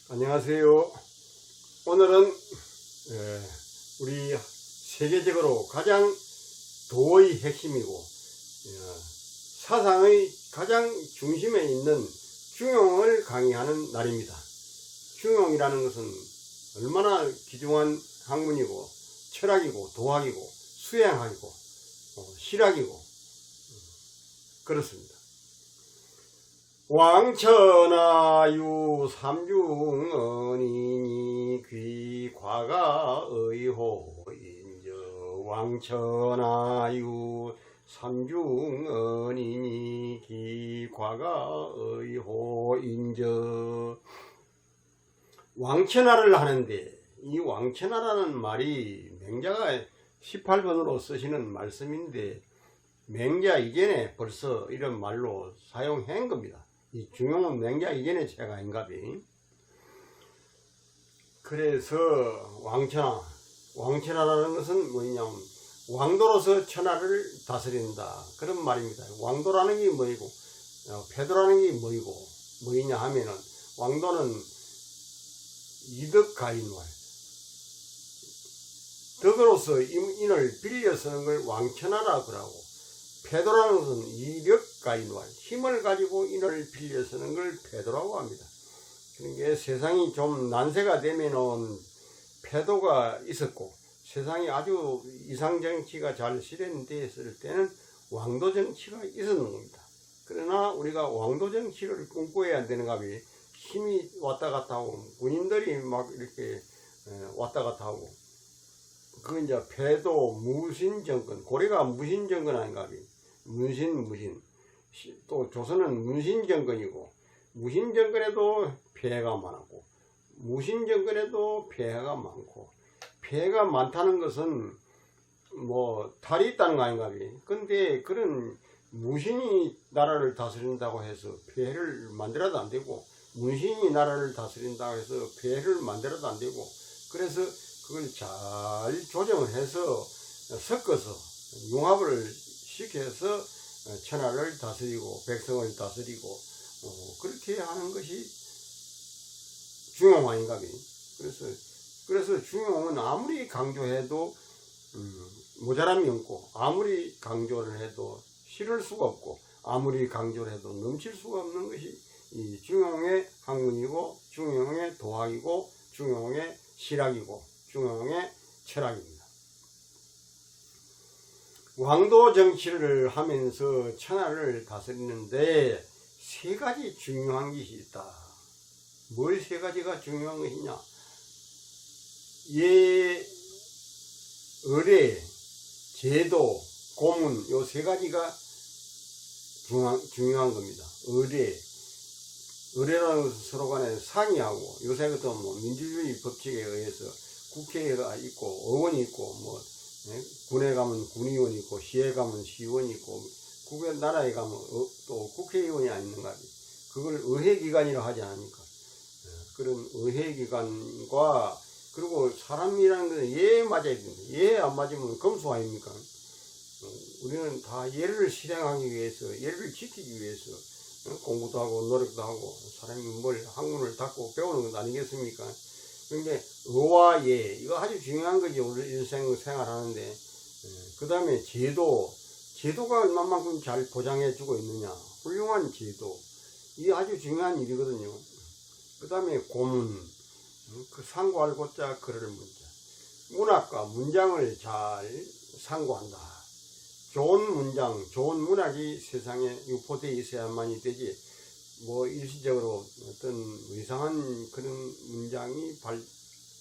안녕하세요. 오늘은 우리 세계적으로 가장 도의 핵심이고 사상의 가장 중심에 있는 중용을 강의하는 날입니다. 중용이라는 것은 얼마나 귀중한 학문이고 철학이고 도학이고 수행학이고 실학이고 그렇습니다. 왕천하유 삼중언이니 귀과가의호인저 왕천하유 삼중언이니 귀과가의호인저 왕천하를 하는데 이 왕천하라는 말이 맹자가 18번으로 쓰시는 말씀인데 맹자 이전에 벌써 이런 말로 사용한 겁니다. 이 중용은 맹자 이전의 책 아닌가비. 그래서 왕천하라는 것은 뭐냐면 왕도로서 천하를 다스린다 그런 말입니다. 왕도라는 게 뭐이고 패도라는 게 뭐이냐 하면은 왕도는 이덕가인왈 덕으로서 인을 빌려 쓰는 걸 왕천하라 그러고 패도라는 것은 이력가인왈 힘을 가지고 인을 빌려 쓰는 걸 패도라고 합니다. 그러니까 세상이 좀 난세가 되면은 패도가 있었고 세상이 아주 이상정치가 잘 실현되었을 때는 왕도정치가 있었는 겁니다. 그러나 우리가 왕도정치를 꿈꿔야 되는가 비 힘이 왔다 갔다 하고 군인들이 막 이렇게 왔다 갔다 하고 그 이제 패도 무신정권 고려가 무신정권 아닌가 비 무신 또 조선은 문신정권이고 무신정권에도 폐해가 많았고 무신정권에도 폐해가 많고 폐해가 많다는 것은 뭐 탈이 있다는 거 아닌가 비 근데 그런 무신이 나라를 다스린다고 해서 폐해를 만들어도 안 되고 문신이 나라를 다스린다고 해서 폐해를 만들어도 안 되고 그래서 그걸 잘 조정을 해서 섞어서 융합을 시켜서 천하를 다스리고 백성을 다스리고 그렇게 하는 것이 중용 아닌가 비. 그래서 중용은 아무리 강조해도 모자람이 없고 아무리 강조를 해도 실을 수가 없고 아무리 강조를 해도 넘칠 수가 없는 것이 이 중용의 학문이고 중용의 도학이고 중용의 실학이고 중용의 철학입니다. 왕도 정치를 하면서 천하를 다스리는데 세 가지 중요한 것이 있다. 뭘 세 가지가 중요한 것이냐? 의례, 제도, 고문 요 세 가지가 중요한 겁니다. 의례라는 것은 서로 간에 상의하고 요새 같은 뭐 민주주의 법칙에 의해서 국회가 있고 의원이 있고 뭐 군에 가면 군의원이 있고 시에 가면 시의원이 있고 나라에 가면 또 국회의원이 있는가 그걸 의회기관이라 하지 않습니까? 그런 의회기관과 그리고 사람이라는 것은 예에 맞아야 됩니다. 예에 안 맞으면 검수 아닙니까? 우리는 다 예를 실행하기 위해서 예를 지키기 위해서 공부도 하고 노력도 하고 사람이 뭘 학문을 닦고 배우는 것 아니겠습니까? 그런데 의와 예 이거 아주 중요한 거지 우리 일생생활하는데 그 다음에 제도가 얼마만큼 잘 보장해 주고 있느냐 훌륭한 제도 이게 아주 중요한 일이거든요. 그 다음에 고문 그 상고할 고자 그럴 문자 문학과 문장을 잘 상고한다. 좋은 문장 좋은 문학이 세상에 유포되어 있어야만이 되지 뭐 일시적으로 어떤 이상한 그런 문장이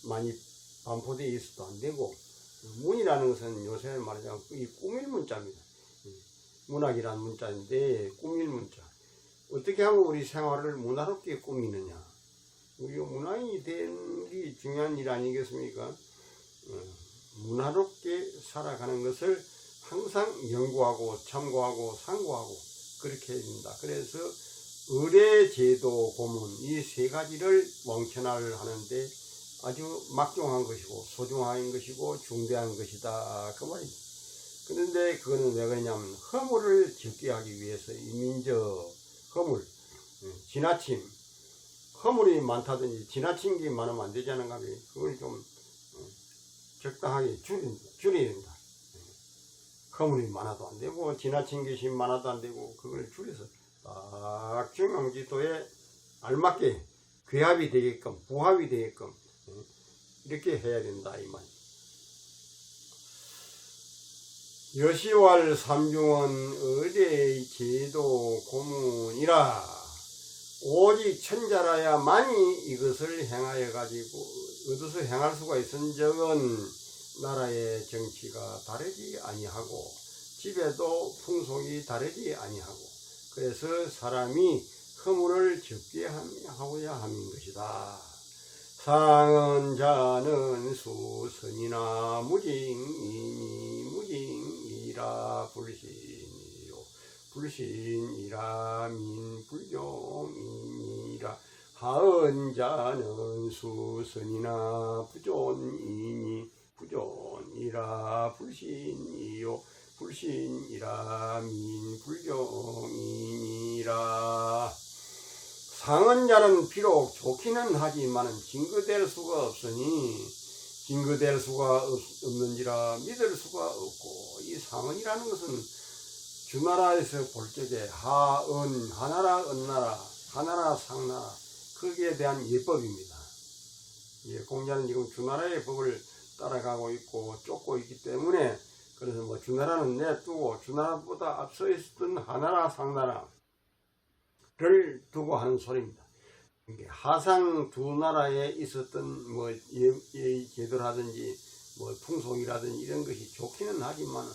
많이 반포되어 있어도 안 되고 문이라는 것은 요새 말하자면 이 꾸밀 문자입니다. 문학이라는 문자인데 꾸밀 문자 어떻게 하면 우리 생활을 문화롭게 꾸미느냐 우리 문화인이 되는 게 중요한 일 아니겠습니까? 문화롭게 살아가는 것을 항상 연구하고 참고하고 상고하고 그렇게 해야 된다. 그래서 의례, 제도, 고문 이 세 가지를 왕천하를 하는데 아주 막중한 것이고 소중한 것이고 중대한 것이다 그 말입니다. 그런데 그거는 왜 그러냐면 허물을 적게 하기 위해서 이민적 허물, 지나침 허물이 많다든지 지나친 게 많으면 안 되잖아요. 그걸 좀 적당하게 줄여야 된다. 허물이 많아도 안 되고 지나친 것이 많아도 안 되고 그걸 줄여서 딱 중앙지도에 알맞게 괴합이 되게끔 부합이 되게끔 이렇게 해야 된다 이 말. 여시왈 삼중은 의대의 제도 고문이라 오직 천자라야만이 이것을 행하여 가지고 얻어서 행할 수가 있은적은 나라의 정치가 다르지 아니하고 집에도 풍속이 다르지 아니하고 그래서 사람이 허물을 적게 하고자 함인 것이다. 상은 자는 수선이나 무징이니 무징이라 불신이요 불신이라 민불종이니라. 하은 자는 수선이나 부존이니 부존이라 불신이요 불신이라 민불종이니라. 상은 자는 비록 좋기는 하지만은 징거될 수가 없으니 징거될 수가 없는지라 믿을 수가 없고 이 상은이라는 것은 주나라에서 볼 적에 하은 하나라 은나라 하나라 상나라 거기에 대한 예법입니다. 예, 공자는 지금 주나라의 법을 따라가고 있고 쫓고 있기 때문에 그래서 뭐 주나라는 내두고 주나라보다 앞서 있었던 하나라 상나라를 두고 하는 소리입니다. 하상 두 나라에 있었던 뭐 제도라든지 뭐 풍속이라든지 이런 것이 좋기는 하지만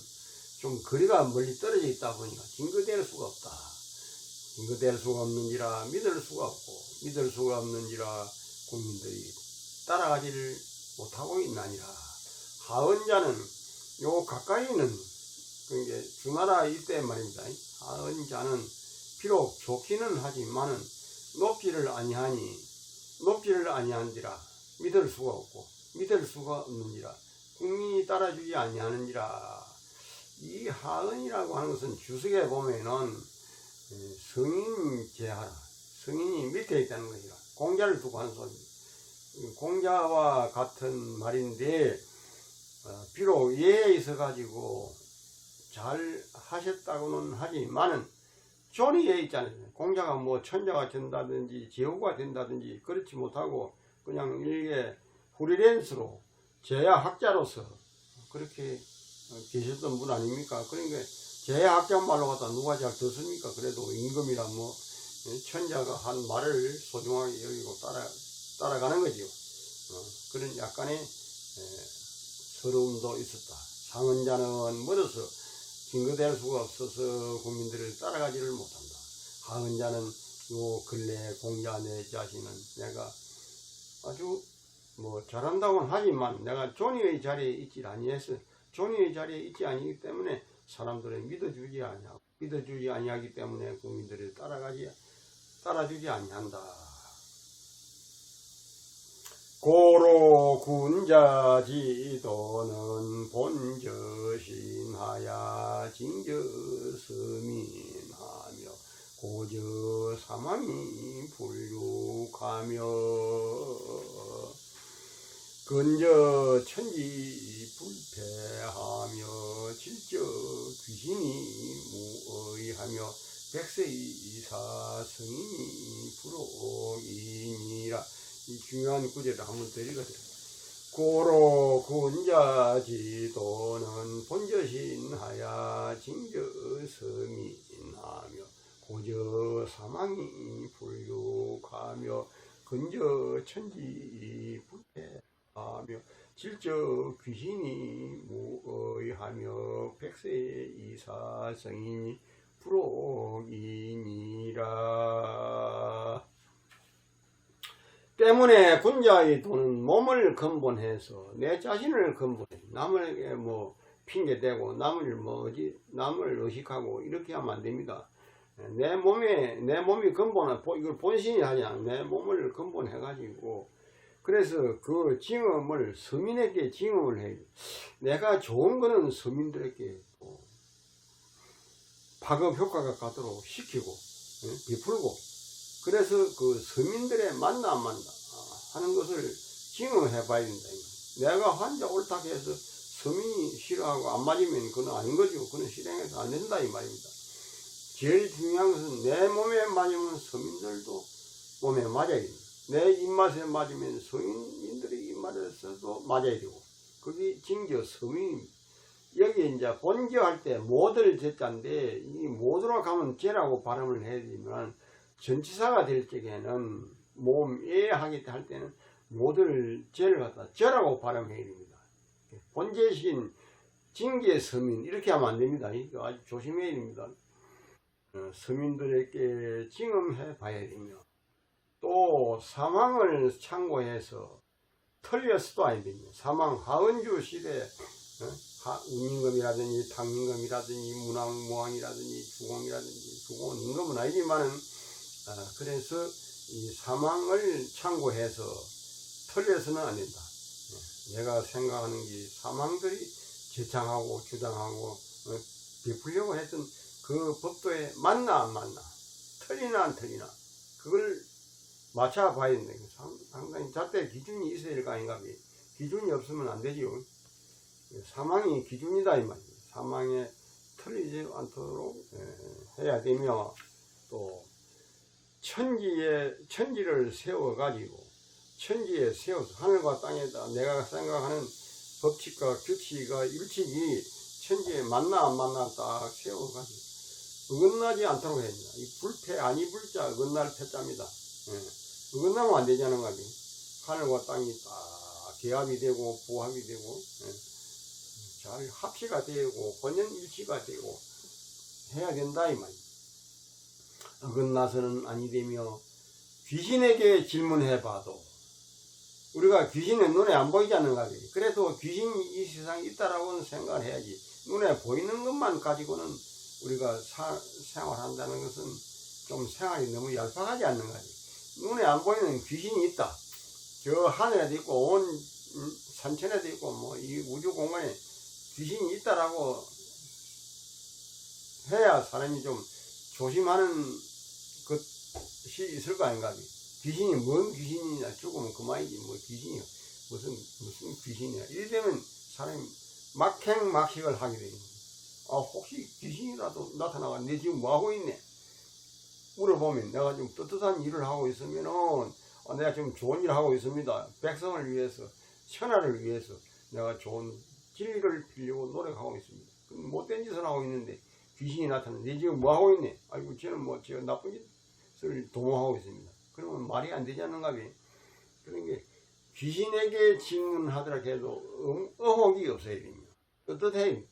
좀 거리가 멀리 떨어져 있다 보니까 징거될 수가 없다. 징거될 수가 없는지라 믿을 수가 없고 믿을 수가 없는지라 국민들이 따라가지를 못하고 있나니라. 하은자는 요 가까이는 그게 주나라 이때 말입니다. 하은자는 비록 좋기는 하지만은 높지를 아니한지라 믿을 수가 없고 믿을 수가 없는지라 국민이 따라주지 아니하는지라. 이 하은이라고 하는 것은 주석에 보면은 성인 제하라 성인이 밑에 있다는 것이라 공자를 두고 하는 소리입니다. 공자와 같은 말인데 비록 예에 있어 가지고 잘 하셨다고는 하지만은 존의에 있잖아요. 공자가 뭐 천자가 된다든지 제후가 된다든지 그렇지 못하고 그냥 일개 프리랜서로 제야학자로서 그렇게 계셨던 분 아닙니까? 그러니까 제야학자 말로 갖다 누가 잘 듣습니까? 그래도 임금이라 뭐 천자가 한 말을 소중하게 여기고 따라가는 거죠. 그런 약간의 서러움도 있었다. 상은자는 멀어서 징거될 수가 없어서 국민들을 따라가지를 못한다. 하은자는 요 근래 공자 내 자신은 내가 아주 뭐 잘한다고는 하지만 내가 존의의 자리에 있지 아니해서 존의의 자리에 있지 아니기 때문에 사람들은 믿어주지 아니하기 때문에 국민들을 따라주지 아니한다. 고로 군자지도는 본저신하야 징저서민하며 고저 사망이 불육하며 근저 천지 불패하며 질저 귀신이 무의하며 백세이사 성인이 불옥이니라. 이 중요한 구절을 한번 더 읽어드려요. 고로 군자지도는 본저신하야 징저서민하며 고저 사망이 불육하며 근저 천지 불패하며 질저 귀신이 무의하며 백세이사 성인이 불옥이니라. 때문에 군자의 도는 몸을 근본해서 내 자신을 근본해 남에게 뭐 핑계대고 남을 의식하고 이렇게 하면 안 됩니다. 내 몸이 근본은 이걸 본신이 하냐 내 몸을 근본해 가지고 그래서 그 징험을 서민에게 징험을 해. 내가 좋은 거는 서민들에게 파급 효과가 가도록 시키고 베풀고 그래서 그 서민들의 맞나 안 맞나 하는 것을 징험해 봐야 된다. 내가 환자 옳다고 해서 서민이 싫어하고 안 맞으면 그건 아닌 거죠. 그건 실행해서 안 된다 이 말입니다. 제일 중요한 것은 내 몸에 맞으면 서민들도 몸에 맞아야 됩니다. 내 입맛에 맞으면 서민들의 입맛에서도 맞아야 되고, 그게 징조 서민입니다. 여기 이제 본교 할 때 모들 제자인데, 이 모드로 가면 제라고 발음을 해야 되지만, 전치사가 될 적에는 몸에 하기 할 때는 모들 제를 갖다 저라고 발음해야 됩니다. 본제신 징계 서민 이렇게 하면 안 됩니다. 이거 아주 조심해야 됩니다. 서민들에게 징험해 봐야 되며, 또 사망을 참고해서 틀렸어도 안 됩니다. 사망 하은주 시대 운임금이라든지 탕임금이라든지 문왕무왕이라든지 주공이라든지 주공은 임금은 아니지만은 그래서 이 사망을 참고해서 틀려서는 안 된다. 내가 생각하는 게 사망들이 제창하고 주장하고 베풀려고 했던 그 법도에 맞나 안 맞나, 틀리나 안 틀리나, 그걸 맞춰봐야 된다. 상당히 잣대 기준이 있어야 될 거 아닌가. 기준이 없으면 안 되지요. 사망이 기준이다 이 말이에요. 사망에 틀리지 않도록 해야 되며, 또 천지를 세워가지고 천지에 세워서 하늘과 땅에다 내가 생각하는 법칙과 규칙과 일칙이 천지에 맞나 안 맞나 딱 세워가지고 어긋나지 않도록 해야 됩니다. 이 불패 아니 불자 어긋날 패자입니다. 어긋나면 안 되자는 거지. 하늘과 땅이 딱 개합이 되고 부합이 되고 잘 합치가 되고 혼연일치가 되고 해야 된다 이 말이에요. 어긋나서는 아니 되며, 귀신에게 질문해 봐도 우리가 귀신은 눈에 안 보이지 않는가. 그래도 귀신이 이 세상에 있다라고는 생각을 해야지. 눈에 보이는 것만 가지고는 우리가 생활한다는 것은 좀 생활이 너무 얄팍하지 않는가. 눈에 안 보이는 귀신이 있다. 저 하늘에도 있고 온 산천에도 있고 뭐 이 우주 공간에 귀신이 있다라고 해야 사람이 좀 조심하는 것이 있을 거 아닌가. 귀신이 뭔 귀신이냐, 죽으면 그만이지 뭐 귀신이 무슨 귀신이야. 이래 되면 사람이 막행막식을 하게 되는 거야. 혹시 귀신이라도 나타나가 내 지금 뭐 하고 있네 물어보면, 내가 좀 떳떳한 일을 하고 있으면은 내가 지금 좋은 일을 하고 있습니다. 백성을 위해서, 천하를 위해서 내가 좋은 진리를 빌려고 노력하고 있습니다. 못된 짓을 하고 있는데 귀신이 나타나면 내 지금 뭐 하고 있네. 아이고 저는 뭐 제가 나쁜 짓을 도모하고 있습니다. 그러면 말이 안 되지 않는가. 그런 게 귀신에게 질문하더라 해도 의혹이 없어야 됩니다. 떳떳해.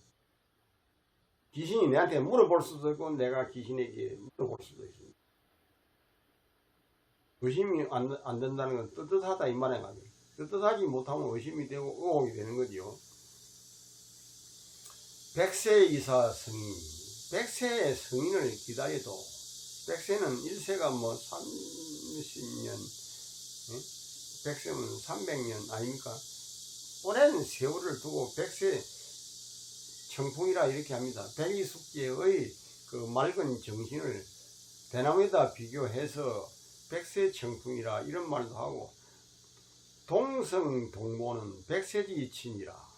귀신이 내한테 물어볼 수도 있고 내가 귀신에게 물어볼 수도 있습니다. 의심이 안 된다는 건 떳떳하다 이 말인가. 떳떳하지 못하면 의심이 되고 의혹이 되는 거지요. 백세이사 성인, 백세의 성인을 기다려도, 백세는 1세가 뭐 30년, 백세면 300년 아닙니까? 오랜 세월을 두고 백세 청풍이라 이렇게 합니다. 백이숙제의 그 맑은 정신을 대나무에다 비교해서 백세 청풍이라 이런 말도 하고, 동성동모는 백세지 친이라,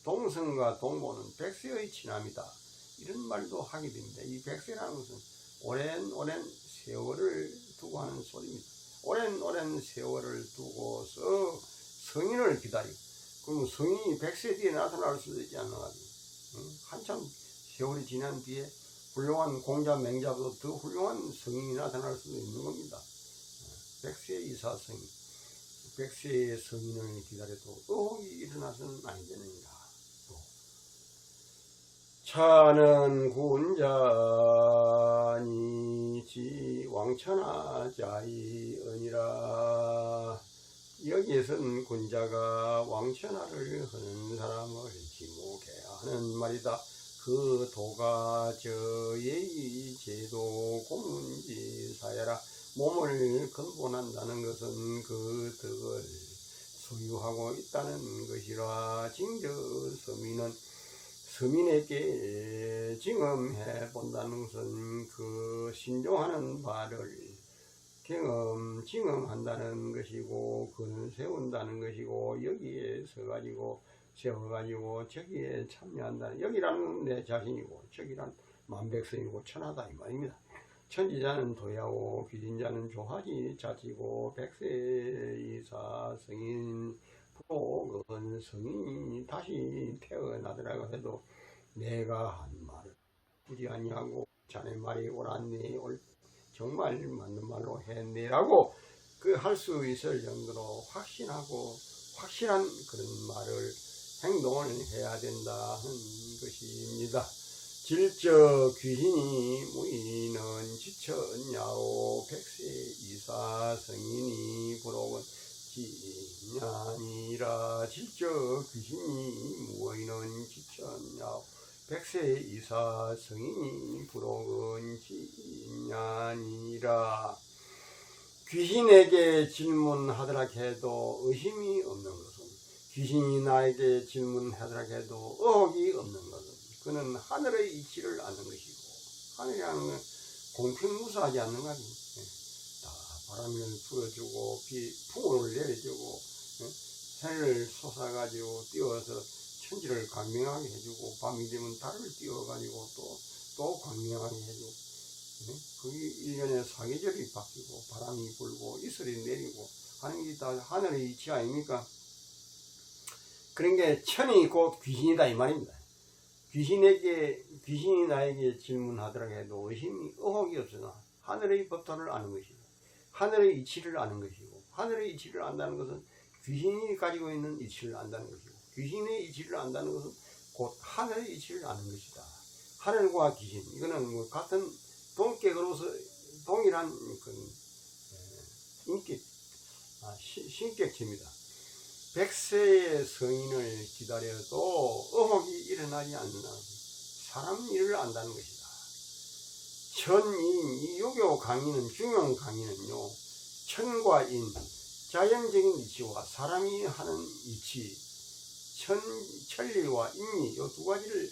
동성과 동모는 백세의 친함이다 이런 말도 하게 됩니다. 이 백세라는 것은 오랜 세월을 두고 하는 소리입니다. 오랜 세월을 두고서 성인을 기다리고, 그러면 성인이 백세 뒤에 나타날 수도 있지 않나. 한참 세월이 지난 뒤에 훌륭한 공자 맹자보다 더 훌륭한 성인이 나타날 수도 있는 겁니다. 백세이사 성인, 백세의 성인을 기다려도 의혹이 일어나서는 아니 되느니라. 차는 군자니지 왕천하자이언이라. 여기에서는 군자가 왕천하를 하는 사람을 지목해 하는 말이다. 그 도가 저예의 제도 공문지사야라. 몸을 근본한다는 것은 그 덕을 소유하고 있다는 것이라. 징저 서민은 서민에게 징험해 본다는 것은 그 신종하는 바를 징응한다는 것이고, 그는 세운다는 것이고, 여기에 서가지고 세워가지고 저기에 참여한다는, 여기라는 내 자신이고 저기란 만백성이고 천하다 이 말입니다. 천지자는 도야오, 귀진자는 조하지 자지고, 백세이사 성인 부록은 성인이 다시 태어나더라고 해도 내가 한 말을 굳이 아니하고 자네 말이 옳았네, 정말 맞는 말로 했네라고 그 할 수 있을 정도로 확신하고 확실한 그런 말을 행동을 해야 된다 하는 것입니다. 질적 귀신이 무의는 지천야오, 백세이사 성인이 부록은 지냐니라. 질적 귀신이 무의는 지천야오, 백세이사 성인이 부록은 지냐니라. 귀신에게 질문하더라 해도 의심이 없는 것은, 귀신이 나에게 질문하더라 해도 의혹이 없는 것은, 그는 하늘의 이치를 아는 것이고, 하늘이라는 건 공평무사하지 않는 것이 다 바람을 불어주고 풍우를 내려주고 해를 솟아가지고 띄워서 천지를 광명하게 해주고, 밤이 되면 달을 띄워가지고 또 광명하게 해주고, 그게 1년에 사계절이 바뀌고 바람이 불고 이슬이 내리고 하는 게 다 하늘의 이치 아닙니까? 그런 게 천이 곧 귀신이다 이 말입니다. 귀신이 나에게 질문하더라 해도 의혹이 없으나 하늘의 법도를 아는 것이고, 하늘의 이치를 아는 것이고, 하늘의 이치를 안다는 것은 귀신이 가지고 있는 이치를 안다는 것이고, 귀신의 이치를 안다는 것은 곧 하늘의 이치를 아는 것이다. 하늘과 귀신, 이거는 뭐 같은 동격으로서 동일한 신격체입니다. 백세의 성인을 기다려도 의혹이 일어나지 않는 사람 일을 안다는 것이다. 이 요교 강의는, 중용 강의는요, 천과 인, 자연적인 이치와 사람이 하는 이치, 천리와 인리, 이 두 가지를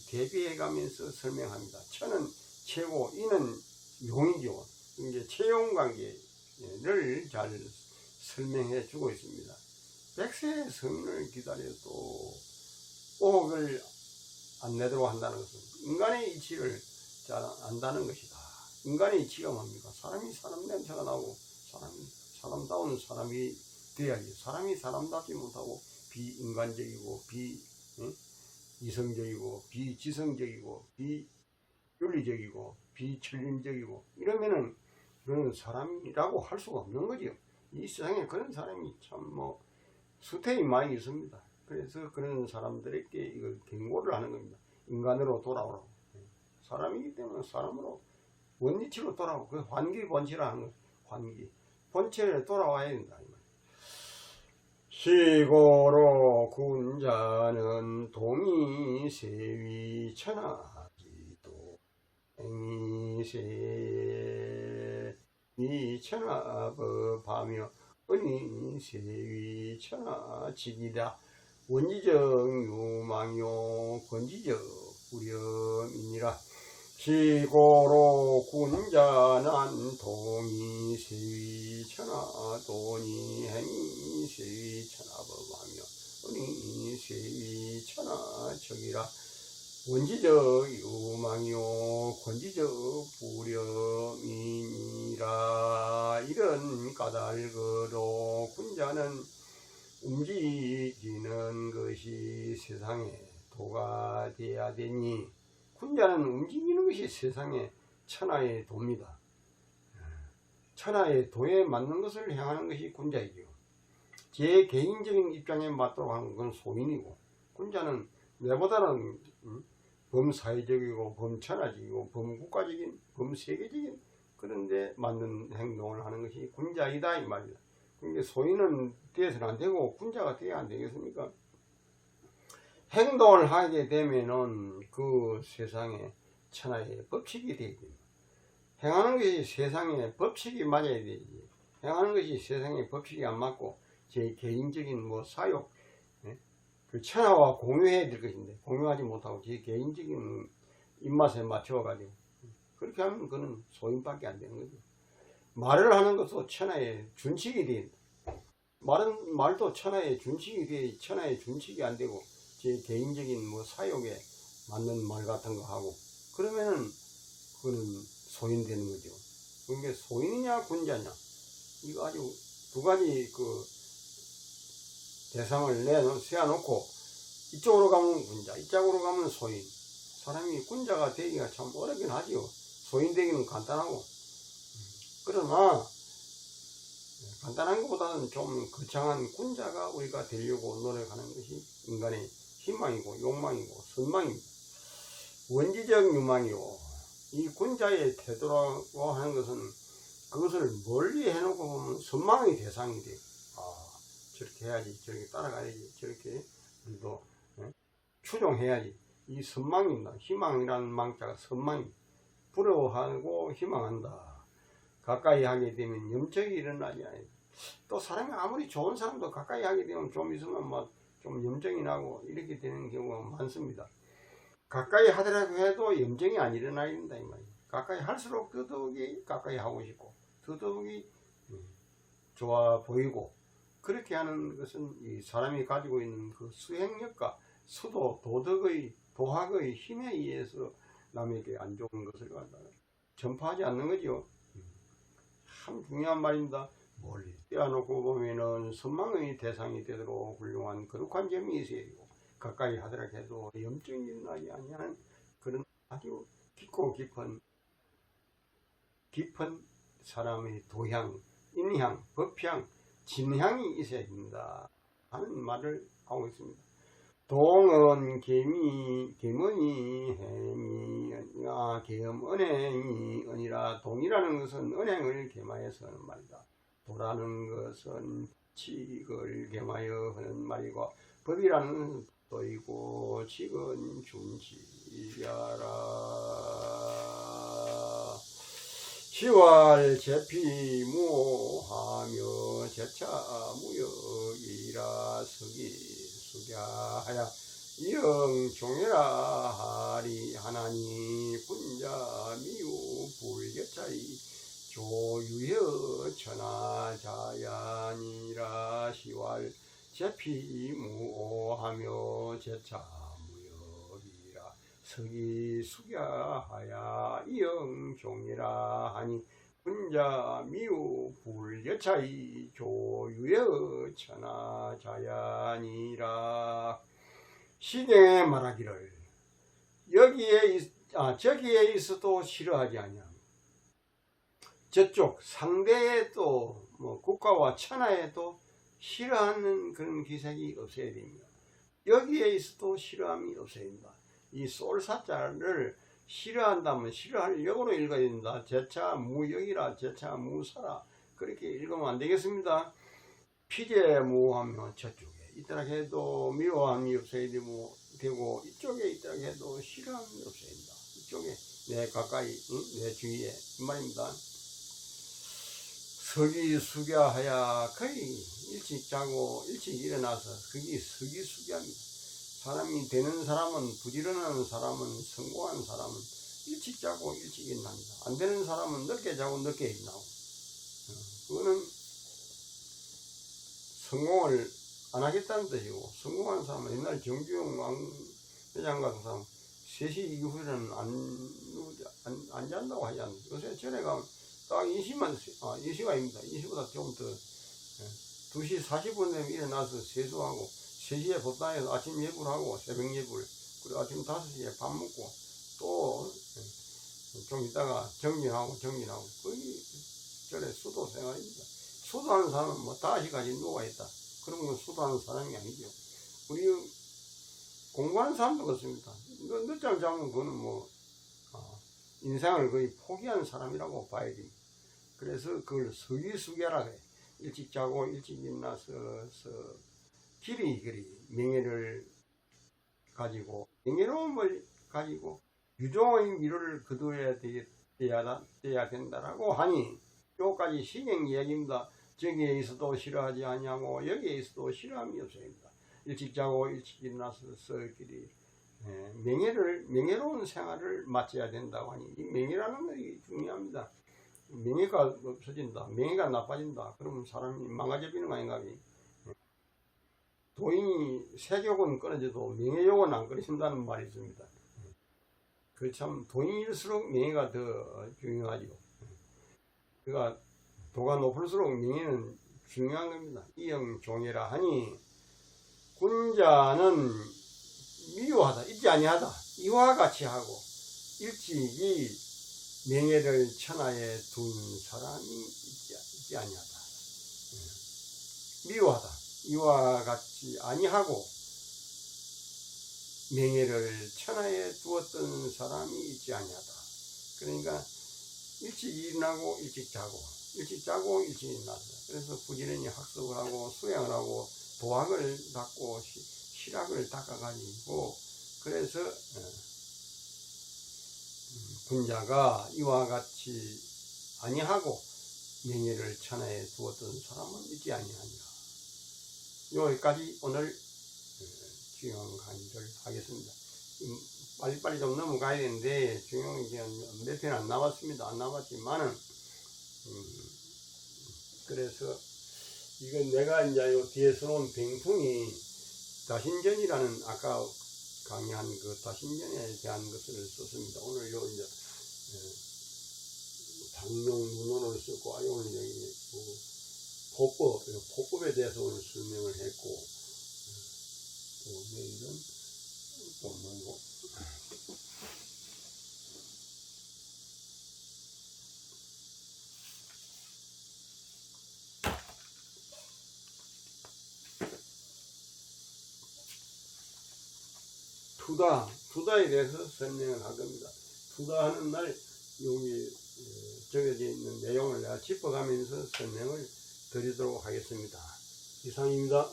대비해 가면서 설명합니다. 천은 체고, 인은 용이죠. 이제 체용 관계를 잘 설명해 주고 있습니다. 백세의 성인을 기다려도 의혹을 안 내도록 한다는 것은 인간의 이치를 잘 안다는 것이다. 인간의 이치가 뭡니까? 사람이 사람 냄새가 나고, 사람다운 사람이 돼야지. 사람이 사람답지 못하고 비인간적이고 비이성적이고 비지성적이고 비윤리적이고 비천림적이고 이러면은 그런 사람이라고 할 수가 없는 거죠. 이 세상에 그런 사람이 참 수태히 많이 있습니다. 그래서 그런 사람들에게 이걸 경고를 하는 겁니다. 인간으로 돌아오라고. 사람이기 때문에 사람으로 원리치로 돌아오고, 그 환기 본체라는 거, 환기 본체를 돌아와야 된다. 시고로 군자는 동이 세위 천하지도 행이세 천하법하며 은이 세위 천하지기다. 원지적 유망요 권지적 불렴이니라. 시고로 군자난 동이 세위 천하도니 행이 세위 천하법하며 은이 세위 천하적이라. 원지적 유망요 권지적 불렴이니라. 이런 까닭으로 군자는 움직이는 것이 세상의 도가 되어야 되니, 군자는 움직이는 것이 세상의 천하의 도입니다. 천하의 도에 맞는 것을 행하는 것이 군자이죠. 제 개인적인 입장에 맞도록 하는 건 소인이고, 군자는 내보다는 범사회적이고 범천하적이고 범국가적인 범세계적인 그런 데 맞는 행동을 하는 것이 군자이다 이 말이다. 그러니까 소인은 되어서는 안 되고 군자가 되어야 안 되겠습니까? 행동을 하게 되면은 그 세상에 천하의 법칙이 되어야 됩니다. 행하는 것이 세상의 법칙이 맞아야 되지. 행하는 것이 세상의 법칙이 안 맞고 제 개인적인 사욕, 그 천하와 공유해야 될 것인데 공유하지 못하고 제 개인적인 입맛에 맞춰가지고 그렇게 하면 그는 소인밖에 안 되는 거죠. 말을 하는 것도 천하의 준칙이 된다. 말도 천하의 준칙이 돼, 천하의 준칙이 안 되고 제 개인적인 뭐 사욕에 맞는 말 같은 거 하고 그러면은 그거는 소인되는 거죠. 그게 소인이냐 군자냐 이거 아주 두 가지 그 대상을 세워놓고 이쪽으로 가면 군자, 이쪽으로 가면 소인. 사람이 군자가 되기가 참 어렵긴 하지요. 소인 되기는 간단하고. 그러나 간단한 것보다는 좀 거창한 군자가 우리가 되려고 노력하는 것이 인간의 희망이고 욕망이고 선망입니다. 원지적 유망이요. 이 군자의 태도라고 하는 것은 그것을 멀리 해놓고 보면 선망의 대상이 돼요. 아, 저렇게 해야지, 저렇게 따라가야지, 저렇게 우리도 추종해야지. 이 선망입니다. 희망이라는 망자가 선망입니다. 부러워하고 희망한다. 가까이 하게 되면 염증이 일어나지 않아요. 또 사람이 아무리 좋은 사람도 가까이 하게 되면 좀 있으면 막 좀 염증이 나고 이렇게 되는 경우가 많습니다. 가까이 하더라도 해도 염증이 안 일어나야 된다 이 말이에요. 가까이 할수록 더더욱이 가까이 하고 싶고 더더욱이 좋아 보이고 그렇게 하는 것은 이 사람이 가지고 있는 그 수행력과 수도, 도덕의, 도학의 힘에 의해서 남에게 안 좋은 것을 전파하지 않는 거죠. 참 중요한 말입니다. 멀리 떼어놓고 보면은 선망의 대상이 되도록 훌륭한 거룩한 점이 있어야 되고 가까이 하더라도 해도 염증이 일어나지 아니하는 그런 아주 깊고 깊은 사람의 도향, 인향, 법향, 진향이 있어야 된다 하는 말을 하고 있습니다. 동은 개미, 개머니, 해미, 계엄, 은행이, 은이라. 동이라는 것은 은행을 겸하여서 하는 말이다. 도라는 것은 칙을 겸하여 하는 말이고, 법이라는 도이고, 칙은 준칙이라. 10월 제피 무하며 제차 무역이라 서기 수갸하야 이영종해라 하리 하나니 군자 미우 불개차이 조유여 천하자야니라. 10월 제피 무하며 제차 무역이라 서기 수갸하야 이영종이라 하니 군자 미우 불여차이 조유여 천하자야니라. 시경에 말하기를 저기에 있어도 싫어하지 아니함. 저쪽 상대에 또 뭐 국가와 천하에도 싫어하는 그런 기색이 없어야 됩니다. 여기에 있어도 싫어함이 없어야 된다. 이 쏠사자를 싫어한다면 싫어할 역으로 읽어야 된다. 제차 무역이라 제차 무사라 그렇게 읽으면 안 되겠습니다. 피제 무하면 저쪽에 있더라 해도 미워함이 없어야 되고 이쪽에 있더라 해도 싫어함이 없어야 된다. 이쪽에 내 가까이 내 주위에 이 말입니다. 서기수갸하야 거의 일찍 자고 일찍 일어나서 그게 서기수갸입니다. 사람이 되는 사람은 부지런한 사람은 성공한 사람은 일찍 자고 일찍 일어납니다. 안 되는 사람은 늦게 자고 늦게 일어나고 그거는 성공을 안 하겠다는 뜻이고 성공한 사람은 옛날 정주영 왕회장 같은 사람 3시 이후에는 안 잔다고 하지 않나요? 요새 전에 가면 딱 20시간입니다. 20보다 좀 더 2시 40분 되면 일어나서 세수하고 3시에 법당에서 아침 예불 하고 새벽 예불 그리고 아침 5시에 밥 먹고 또 좀 있다가 정진하고 거의 전에 수도 생활입니다. 수도하는 사람은 뭐 5시까지 누워있다. 그런 건 수도하는 사람이 아니죠. 우리 공부하는 사람도 그렇습니다. 늦잠 자면 그거는 뭐 인생을 거의 포기한 사람이라고 봐야 됩니다. 그래서 그걸 서기수갸라 그래. 일찍 자고 일찍 일어나서 길이 명예를 가지고 명예로움을 가지고 유종의 미를 거두어야 된다라고 하니 요까지 시경 이야기입니다. 저기에 있어도 싫어하지 아니하고 여기에 있어도 싫어함이 없어야 합니다. 일찍 자고 일찍 일어나서 길이 명예로운 생활을 마쳐야 된다고 하니 이 명예라는 것이 중요합니다. 명예가 없어진다, 명예가 나빠진다, 그러면 사람이 망가져버리는 거 아닌가. 도인이 세욕은 끊어져도 명예욕은 안 끊어진다는 말이 있습니다. 그 참 도인일수록 명예가 더 중요하죠. 그러니까 도가 높을수록 명예는 중요한 겁니다. 이영종이라 하니 군자는 미워하다, 잊지 아니하다, 이와 같이 하고 일찍이 명예를 천하에 둔 사람이 있지 아니하다. 미워하다, 이와 같이 아니하고 명예를 천하에 두었던 사람이 있지 아니하다. 그러니까 일찍 일어나고 일찍 자고, 일찍 자고 일찍 일어나다. 그래서 부지런히 학습을 하고 수양을 하고 도학을 닦고 실학을 닦아가지고, 그래서 군자가 이와 같이 아니하고 명예를 천하에 두었던 사람은 있지 아니하니라. 여기까지 오늘 중요한 강의를 하겠습니다. 빨리빨리 좀 넘어가야 되는데 중요한 게 몇 편 안 남았습니다. 안 남았지만은 그래서 이건 내가 이제 요 뒤에서 놓은 병풍이 다신전이라는 아까 강의한 그 다신전에 대한 것을 썼습니다. 오늘 요 이제 당명 문헌을 쓰고 오늘 여기 포법에 대해서 오늘 설명을 했고, 또 내일은 또 뭐고 투다에 대해서 설명을 할 겁니다. 투다하는 날 여기 적혀져 있는 내용을 내가 짚어가면서 설명을 드리도록 하겠습니다. 이상입니다.